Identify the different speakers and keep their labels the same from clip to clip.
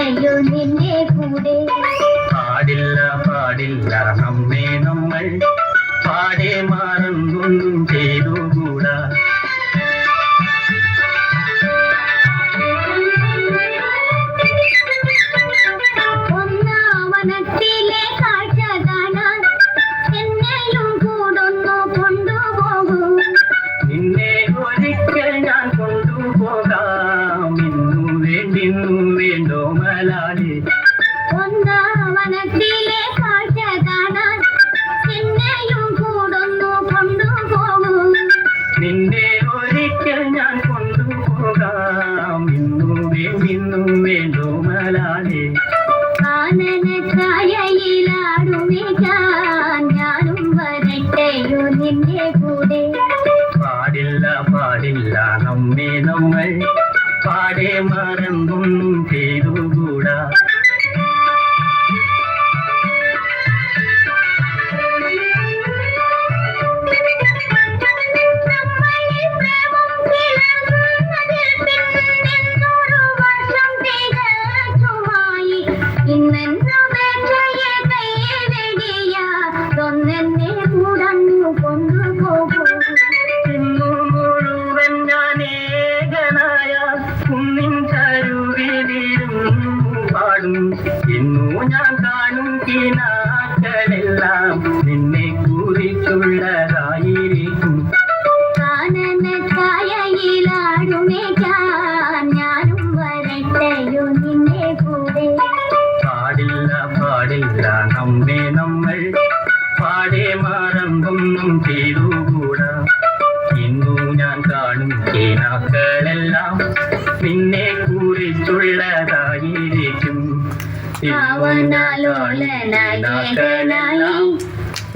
Speaker 1: വരട്ടെയോ നിന്നെ കൂടെ.
Speaker 2: പാടില്ല പാടില്ല നമ്മെ നമ്മൾ പാടെ മാറുന്നൊന്നും ചെയ്തുകൂടാ.
Speaker 1: ഒന്നാവനത്തിലെ കാഴ്ച കാണാൻ എന്നെയും കൂടൊന്നു കൊണ്ടുപോകൂ.
Speaker 2: നിന്നെ ഒരിക്കൽ ഞാൻ കൊണ്ടുപോകാം. ഇന്നു വേണ്ടിന്നു വേണ്ടോ മലാലി.
Speaker 1: ഒന്നാവനത്തിലെ കാഴ്ച കാണാൻ എന്നെയും കൂടൊന്നു കൊണ്ടുപോകൂ.
Speaker 2: നിന്നെ ഒരിക്കൽ ഞാൻ കൊണ്ടുപോകാം. ഇന്നു വേണ്ടിന്നു വേണ്ടോ മലാലി.
Speaker 1: കാനനച്ചായയിലാടുമേക്കാൻ ഞാനും വരട്ടെയോ നിന്നെ കൂടെ.
Speaker 2: പാടില്ല പാടില്ല നമ്മെ നമ്മൾ പാടെ മറന്നൊന്നും ചെയ്തുകൂടാ. ഇന്നു മുഴുവൻ ഞാൻ ഏകനായ കുന്നിൻ ചരുവിലിരുന്നു പാടും. ഇന്നു ഞാൻ കാണും കിനാക്കളെല്ലാം നിന്നെ കുറിച്ചുള്ളതായിരിക്കും.
Speaker 1: കാനനച്ചായയിലാടുമേക്കാൻ ഞാനും വരട്ടെയോ നിന്നെ കൂടെ.
Speaker 2: പാടില്ല പാടില്ല നമ്മെ നമ്മൾ പാടെ മറന്നൊന്നും ചെയ്തുകൂടാ. ഇന്നു ഞാൻ കാണും കിനാക്കളെല്ലാം നിന്നെ കുറിച്ചുള്ളതായിരിക്കും.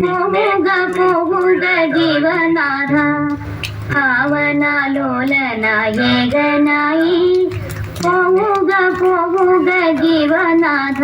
Speaker 1: പോവുക പോവുക ജീവനാഥ. ഭാവനാലോലനായകനായി പോവുക പോവുക ജീവനാഥ.